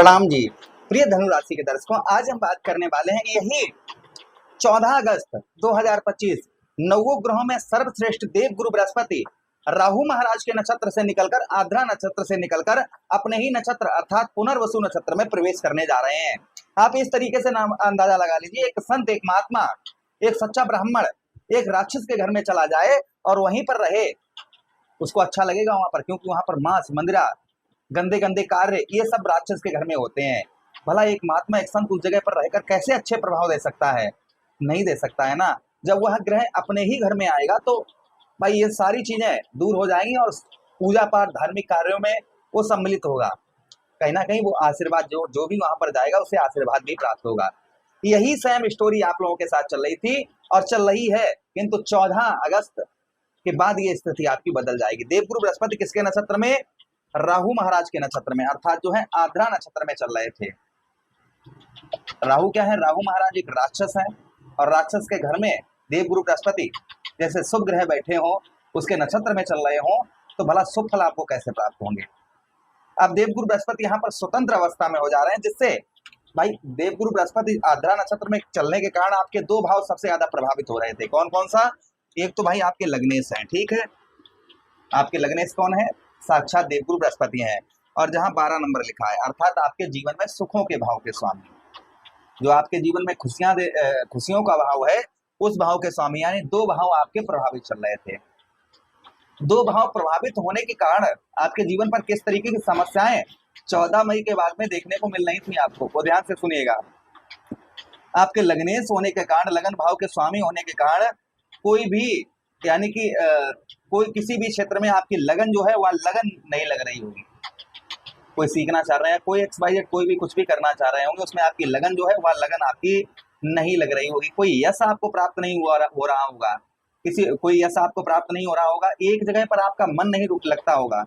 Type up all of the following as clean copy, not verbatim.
प्रणाम जी। प्रिय धनु राशि के दर्शकों, आज हम बात करने वाले हैं यही 14 अगस्त 2025 नवग्रहों में सर्वश्रेष्ठ देव गुरु बृहस्पति राहु महाराज के नक्षत्र से निकलकर आर्द्रा नक्षत्र से निकलकर अपने ही नक्षत्र अर्थात पुनर्वसु नक्षत्र में प्रवेश करने जा रहे हैं। आप इस तरीके से नाम अंदाजा लगा लीजिए, एक संत, एक महात्मा, एक सच्चा ब्राह्मण एक राक्षस के घर में चला जाए और वहीं पर रहे, उसको अच्छा लगेगा वहां पर, क्योंकि वहां पर मांस, मंदिरा, गंदे गंदे कार्य ये सब राक्षस के घर में होते हैं। भला एक महात्मा, एक संत उस जगह पर रहकर कैसे अच्छे प्रभाव दे सकता है? नहीं दे सकता है ना। जब वह ग्रह अपने ही घर में आएगा तो भाई ये सारी चीजें दूर हो जाएंगी और पूजा पाठ, धार्मिक कार्यों में वो सम्मिलित होगा। कहीं ना कहीं वो आशीर्वाद जो भी वहां पर जाएगा उसे आशीर्वाद भी प्राप्त होगा। यही सेम स्टोरी आप लोगों के साथ चल रही थी और चल रही है, किंतु 14 अगस्त के बाद ये स्थिति आपकी बदल जाएगी। देवगुरु बृहस्पति किसके नक्षत्र में? राहु महाराज के नक्षत्र में, अर्थात जो है आर्द्रा नक्षत्र में चल रहे थे। राहु क्या है? राहु महाराज एक राक्षस है और राक्षस के घर में देवगुरु बृहस्पति जैसे शुभ ग्रह बैठे हो, उसके नक्षत्र में चल रहे हो, तो भला शुभ फल आपको कैसे प्राप्त होंगे? अब देवगुरु बृहस्पति यहाँ पर स्वतंत्र अवस्था में हो जा रहे हैं, जिससे भाई देवगुरु बृहस्पति आर्द्रा नक्षत्र में चलने के कारण आपके दो भाव सबसे ज्यादा प्रभावित हो रहे थे। कौन कौन सा? एक तो भाई आपके लग्नेश हैं, ठीक है, आपके लग्नेश कौन है? साक्षात देवगुरु बृहस्पति हैं। और जहां 12 नंबर लिखा है, अर्थात आपके जीवन में सुखों के भाव के स्वामी, जो आपके जीवन में खुशियों का भाव है, उस भाव के स्वामी, यानी दो भाव आपके प्रभावित चल रहे थे। दो भाव प्रभावित होने के कारण आपके जीवन पर किस तरीके की समस्याएं 14 मई के बाद में देखने को मिल रही थी आपको, वो ध्यान से सुनिएगा। आपके लग्नेश होने के कारण, लगन भाव के स्वामी होने के कारण कोई भी, यानी कि कोई किसी भी क्षेत्र में आपकी लगन जो है वह लगन नहीं लग रही होगी। कोई सीखना चाह रहे हैं, कोई XYZ कोई भी कुछ भी करना चाह रहे होंगे, उसमें आपकी लगन जो है वह लगन आपकी नहीं लग रही होगी। कोई यश आपको प्राप्त नहीं हो रहा होगा, कोई यश आपको प्राप्त नहीं हो रहा होगा। एक जगह पर आपका मन नहीं रुक लगता होगा,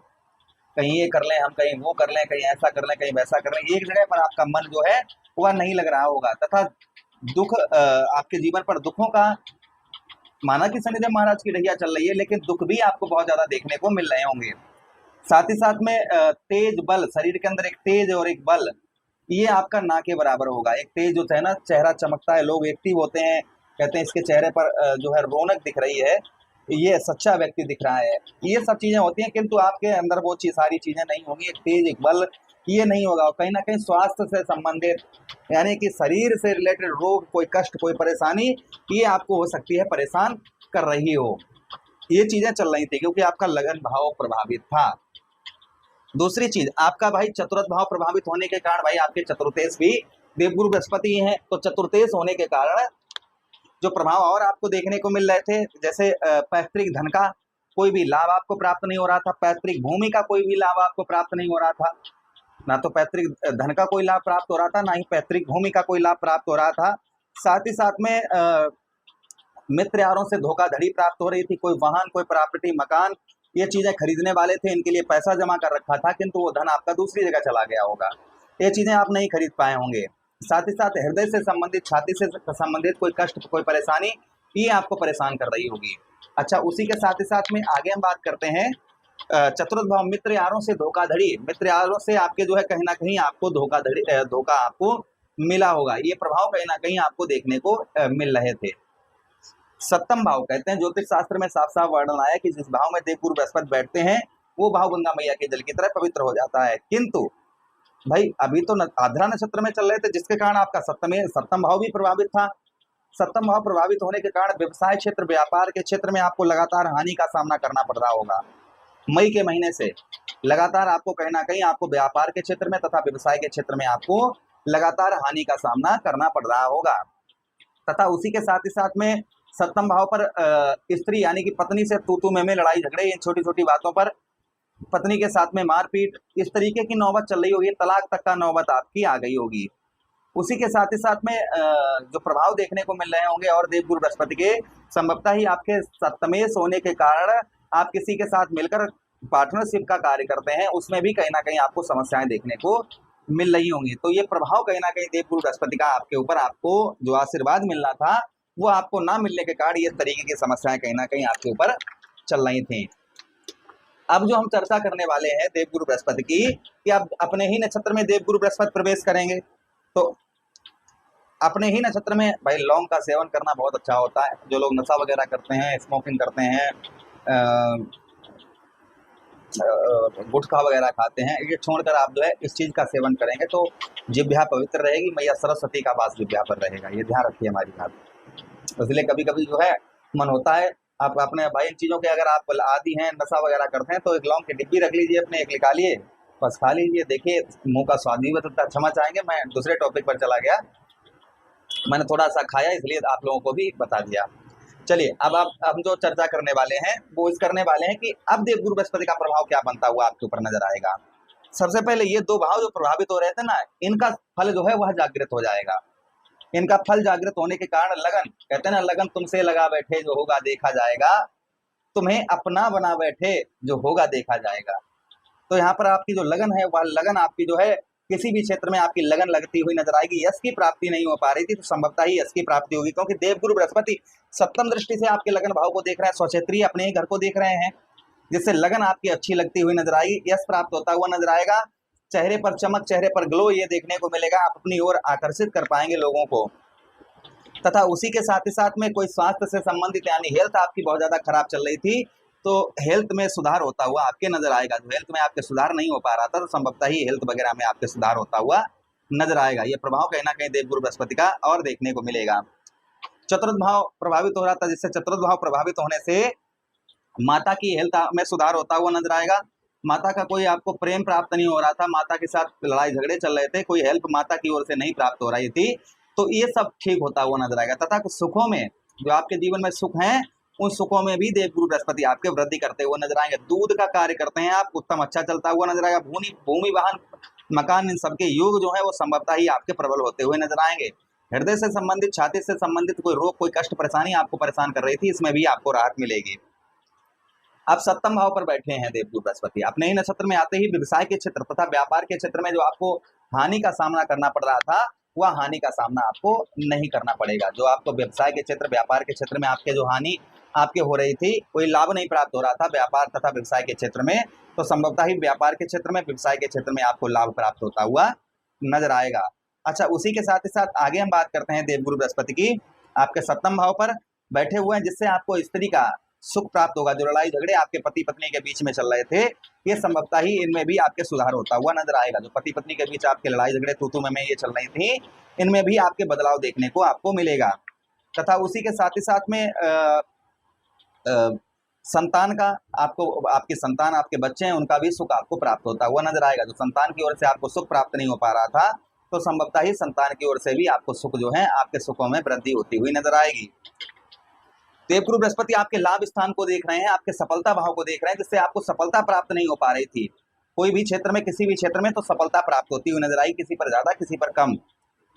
कहीं ये कर लें हम, कहीं वो कर लें, कहीं ऐसा कर लें, कहीं वैसा कर लें। एक जगह पर आपका मन जो है वह नहीं लग रहा होगा, तथा दुख, आपके जीवन पर दुखों का, माना कि शनिदेव महाराज की रैया चल रही है, लेकिन दुख भी आपको बहुत ज्यादा देखने को मिल रहे होंगे। साथ ही साथ में तेज बल, शरीर के अंदर एक तेज और एक बल, ये आपका ना के बराबर होगा। एक तेज जो है ना, चेहरा चमकता है, लोग एक्टिव होते हैं, कहते हैं इसके चेहरे पर जो है रौनक दिख रही है, ये सच्चा व्यक्ति दिख रहा है, ये सब चीजें होती हैं, किंतु आपके अंदर वो सारी चीजें नहीं होंगी। एक तेज, एक बल, ये नहीं होगा। कहीं ना कहीं स्वास्थ्य से संबंधित, यानी कि शरीर से रिलेटेड रोग, कोई कष्ट, कोई परेशानी, ये आपको हो सकती है परेशान कर रही हो। ये चीजें चल रही थी क्योंकि आपका लगन भाव प्रभावित था। दूसरी चीज, आपका भाई चतुर्थ भाव प्रभावित होने के कारण, भाई आपके चतुर्थेश भी देवगुरु बृहस्पति हैं, तो चतुर्थेश होने के कारण जो प्रभाव और आपको देखने को मिल रहे थे, जैसे पैतृक धन का कोई भी लाभ आपको प्राप्त नहीं हो रहा था, पैतृक भूमि का कोई भी लाभ आपको प्राप्त नहीं हो रहा था, ना तो पैतृक धन का कोई लाभ प्राप्त हो रहा था, ना ही पैतृक भूमि का कोई लाभ प्राप्त हो रहा था। साथ ही साथ में मित्र यारों से धोखाधड़ी प्राप्त हो रही थी। कोई वाहन, कोई प्रॉपर्टी, मकान, ये चीजें खरीदने वाले थे, इनके लिए पैसा जमा कर रखा था, किंतु वो धन आपका दूसरी जगह चला गया होगा, ये चीजें आप नहीं खरीद पाए होंगे। साथ ही साथ हृदय से संबंधित, छाती से संबंधित कोई कष्ट, कोई परेशानी, ये आपको परेशान कर रही होगी। अच्छा, उसी के साथ ही साथ में आगे हम बात करते हैं चतुर्थ भाव, मित्र यारों से धोखाधड़ी, मित्र यारों से आपके जो है कहीं ना कहीं आपको धोखा आपको मिला होगा। ये प्रभाव कहीं ना कहीं आपको देखने को मिल रहे थे। सप्तम भाव, कहते हैं ज्योतिष शास्त्र में साफ साफ वर्णन आया कि जिस भाव में देवगुरु बृहस्पति बैठते हैं वो भाव गंगा मैया के जल की तरह पवित्र हो जाता है। किंतु भाई अभी तो आर्द्रा नक्षत्र में चल रहे थे, जिसके कारण आपका सप्तम भाव भी प्रभावित था। सप्तम भाव प्रभावित होने के कारण व्यवसाय क्षेत्र, व्यापार के क्षेत्र में आपको लगातार हानि का सामना करना पड़ रहा होगा। मई के महीने से लगातार आपको कहीं ना कहीं आपको व्यापार के क्षेत्र में तथा व्यवसाय के क्षेत्र में आपको लगातार हानि का सामना करना पड़ रहा होगा। तथा उसी के साथ ही साथ में सप्तम भाव पर स्त्री, यानी कि पत्नी से तू में लड़ाई झगड़े, इन छोटी छोटी बातों पर पत्नी के साथ में मारपीट, इस तरीके की नौबत चल रही होगी, तलाक तक का नौबत आपकी आ गई होगी। उसी के साथ ही साथ में जो प्रभाव देखने को मिल रहे होंगे, और देवगुरु बृहस्पति के संभवतः ही आपके सप्तमेश होने के कारण आप किसी के साथ मिलकर पार्टनरशिप का कार्य करते हैं, उसमें भी कहीं ना कहीं आपको समस्याएं देखने को मिल रही होंगी। तो ये प्रभाव कहीं ना कहीं देवगुरु बृहस्पति का आपके ऊपर, आपको जो आशीर्वाद मिलना था वो आपको ना मिलने के कारण ये तरीके की समस्याएं कहीं ना कहीं आपके ऊपर चल रही थी। अब जो हम चर्चा करने वाले हैं देवगुरु बृहस्पति की, कि अब अपने ही नक्षत्र में देवगुरु बृहस्पति प्रवेश करेंगे, तो अपने ही नक्षत्र में भाई लौंग का सेवन करना बहुत अच्छा होता है। जो लोग नशा वगैरह करते हैं, स्मोकिंग करते हैं, गुटखा वगैरह खाते हैं, ये छोड़कर आप जो है इस चीज का सेवन करेंगे तो जिह्वा पवित्र रहेगी, मैया सरस्वती का वास जिह्वा पर रहेगा। ये ध्यान रखिए हमारी बात। इसलिए कभी कभी जो है मन होता है आप अपने भाई इन चीजों के, अगर आप आदि हैं, नशा वगैरह करते हैं, तो एक लौंग की डिब्बी रख लीजिए अपने, एक निकालिए, बस खा लीजिए, देखिए मुंह का स्वाद भी बदलता। क्षमा चाहेंगे, मैं दूसरे टॉपिक पर चला गया, मैंने थोड़ा सा खाया इसलिए आप लोगों को भी बता दिया। चलिए अब आप हम जो चर्चा करने वाले हैं वो इस करने वाले हैं कि अब देवगुरु बृहस्पति का प्रभाव क्या बनता हुआ आपके ऊपर नजर आएगा। सबसे पहले ये दो भाव जो प्रभावित हो रहे थे ना, इनका फल जो है वह जागृत हो जाएगा। इनका फल जागृत होने के कारण लगन, कहते हैं ना, लगन तुमसे लगा बैठे जो होगा देखा जाएगा, तुम्हें अपना बना बैठे जो होगा देखा जाएगा। तो यहाँ पर आपकी जो लगन है वह लगन आपकी जो है किसी भी क्षेत्र में आपकी लगन लगती हुई नजर आएगी। यश की प्राप्ति नहीं हो पा रही थी तो संभवतः ही यश की प्राप्ति होगी, क्योंकि देवगुरु बृहस्पति सप्तम दृष्टि से आपके लगन भाव को देख रहे हैं, स्वक्षेत्रीय अपने ही घर को देख रहे हैं, जिससे लगन आपकी अच्छी लगती हुई नजर आएगी, यश प्राप्त होता हुआ नजर आएगा, चेहरे पर चमक, चेहरे पर ग्लो ये देखने को मिलेगा, आप अपनी ओर आकर्षित कर पाएंगे लोगों को। तथा उसी के साथ ही साथ में कोई स्वास्थ्य से संबंधित यानी हेल्थ आपकी बहुत ज्यादा खराब चल रही थी तो हेल्थ में सुधार होता हुआ आपके नजर आएगा। जो हेल्थ में आपके सुधार नहीं हो पा रहा था तो संभवतः ही हेल्थ वगैरह में आपके सुधार होता हुआ नजर आएगा। ये प्रभाव कहीं ना कहीं देवगुरु बृहस्पति का और देखने को मिलेगा। चतुर्थ भाव प्रभावित हो रहा था, जिससे चतुर्थ भाव प्रभावित होने से माता की हेल्थ में सुधार होता हुआ नजर आएगा। माता का कोई आपको प्रेम प्राप्त नहीं हो रहा था, माता के साथ लड़ाई झगड़े चल रहे थे, कोई हेल्प माता की ओर से नहीं प्राप्त हो रही थी, तो ये सब ठीक होता हुआ नजर आएगा। तथा कुछ सुखों में, जो आपके जीवन में सुख हैं, उन सुखों में भी देवगुरु बृहस्पति आपके वृद्धि करते हुए नजर आएंगे। दूध का कार्य करते हैं आप, उत्तम अच्छा चलता हुआ नजर आएगा। भूमि वाहन मकान इन सबके योग जो है वो संभवतः ही आपके प्रबल होते हुए नजर आएंगे। हृदय से संबंधित, छाती से संबंधित कोई रोग, कोई कष्ट परेशानी आपको परेशान कर रही थी, इसमें भी आपको राहत मिलेगी। आप सप्तम भाव पर बैठे हैं देवगुरु बृहस्पति, अपने ही नक्षत्र में आते ही व्यवसाय के क्षेत्र तथा व्यापार के क्षेत्र में जो आपको हानि का सामना करना पड़ रहा था वह हानि का सामना आपको नहीं करना पड़ेगा। जो आपको व्यवसाय के क्षेत्र, व्यापार के क्षेत्र में आपके जो हानि आपके हो रही थी, कोई लाभ नहीं प्राप्त हो रहा था व्यापार तथा व्यवसाय के क्षेत्र में, तो संभवतः ही व्यापार के क्षेत्र में, व्यवसाय के क्षेत्र में आपको लाभ प्राप्त होता हुआ नजर आएगा। अच्छा, उसी के साथ ही साथ आगे हम बात करते हैं देवगुरु बृहस्पति की, आपके सप्तम भाव पर बैठे हुए हैं, जिससे आपको स्त्री का सुख प्राप्त होगा। जो लड़ाई झगड़े आपके पति पत्नी के बीच में चल रहे थे, ये संभवतः ही इनमें भी आपके सुधार होता हुआ नजर आएगा। जो पति पत्नी के बीच आपके लड़ाई झगड़े तू में ये चल रही थी, इनमें भी आपके बदलाव देखने को आपको मिलेगा। तथा उसी के साथ ही साथ में संतान का, आपको आपकी संतान, आपके बच्चे हैं, उनका भी सुख आपको प्राप्त होता हुआ नजर आएगा। जो संतान की ओर से आपको सुख प्राप्त नहीं हो पा रहा था तो संभवतः ही संतान की ओर से भी आपको सुख जो है, आपके सुखों में वृद्धि होती हुई नजर आएगी। देवगुरु बृहस्पति आपके लाभ स्थान को देख रहे हैं, आपके सफलता भाव को देख रहे हैं, जिससे आपको सफलता प्राप्त नहीं हो पा रही थी। कोई भी क्षेत्र में, किसी भी क्षेत्र में तो सफलता प्राप्त होती हुई नजर आई, किसी पर ज्यादा किसी पर कम।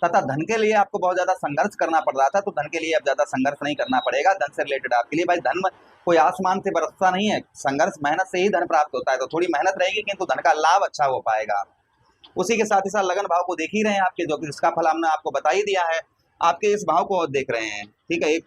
तथा धन के लिए आपको बहुत ज्यादा संघर्ष करना पड़ रहा था, तो धन के लिए अब ज्यादा संघर्ष नहीं करना पड़ेगा। धन से रिलेटेड आपके लिए भाई धन कोई आसमान से बरसता नहीं है, संघर्ष मेहनत से ही धन प्राप्त होता है। तो थोड़ी मेहनत रहेगी किंतु धन का लाभ अच्छा हो पाएगा। उसी के साथ ही साथ लगन भाव को देख ही रहे हैं आपके, जो कि इसका फल हमने आपको बता ही दिया है। आपके इस भाव को और देख रहे हैं, ठीक है। एक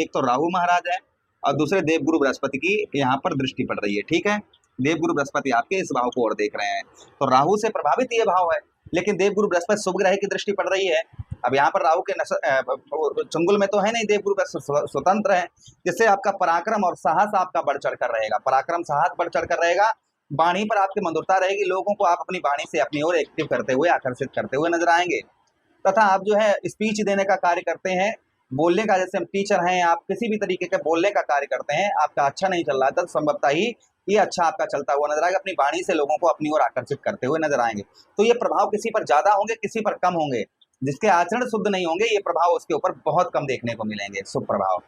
तो राहु महाराज है और दूसरे देवगुरु बृहस्पति की यहाँ पर दृष्टि पड़ रही है, ठीक है। देवगुरु बृहस्पति आपके इस भाव को और देख रहे हैं, तो राहु से प्रभावित ये भाव है, लेकिन देवगुरु बृहस्पति शुभ ग्रह की दृष्टि पड़ रही है। अब यहाँ पर राहु के चंगुल में तो है नहीं, देवगुरु बृहस्पति स्वतंत्र है, जिससे आपका पराक्रम और साहस आपका बढ़ चढ़ कर रहेगा। पराक्रम साहस बढ़ चढ़ कर रहेगा, वाणी पर आपकी मधुरता रहेगी, लोगों को आप अपनी वाणी से अपनी ओर एक्टिव करते हुए, आकर्षित करते हुए नजर आएंगे। तथा आप जो है स्पीच देने का कार्य करते हैं, बोलने का, जैसे हम टीचर हैं, आप किसी भी तरीके के बोलने का कार्य करते हैं, आपका अच्छा नहीं चल रहा था, संभवतः ही ये अच्छा आपका चलता हुआ नजर आएगा। अपनी वाणी से लोगों को अपनी ओर आकर्षित करते हुए नजर आएंगे। तो ये प्रभाव किसी पर ज्यादा होंगे, किसी पर कम होंगे। जिसके आचरण शुद्ध नहीं होंगे, ये प्रभाव उसके ऊपर बहुत कम देखने को मिलेंगे, शुभ प्रभाव।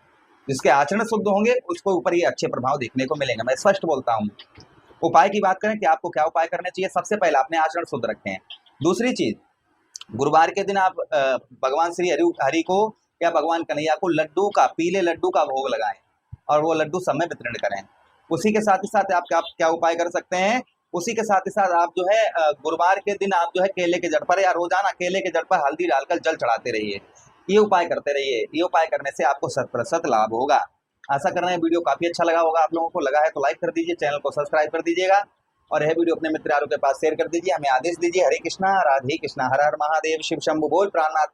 जिसके आचरण शुद्ध होंगे उसको ऊपर ये अच्छे प्रभाव देखने को मिलेंगे। मैं स्पष्ट बोलता हूँ। उपाय की बात करें कि आपको क्या उपाय करने चाहिए, सबसे पहले अपने आचरण शुद्ध रखें। दूसरी चीज, गुरुवार के दिन आप भगवान श्री हरि को या भगवान कन्हैया को लड्डू का, पीले लड्डू का भोग लगाएं और वो लड्डू सब में वितरण करें। उसी के साथ ही साथ आप क्या उपाय कर सकते हैं, उसी के साथ ही साथ आप जो है गुरुवार के दिन आप जो है केले के जड़ पर या रोजाना केले के जड़ पर हल्दी डालकर जल चढ़ाते रहिए। ये उपाय करते रहिए। ये उपाय करने से आपको 100% लाभ होगा। आशा कर रहे हैं वीडियो काफी अच्छा लगा होगा आप लोगों को। लगा है तो लाइक कर दीजिए, चैनल को सब्सक्राइब कर दीजिएगा और यह वीडियो अपने मित्र यारों के पास शेयर कर दीजिए। हमें आदेश दीजिए। हरे कृष्णा, राधे कृष्णा, हर हर महादेव, शिव शंभु बोल, प्राणनाथ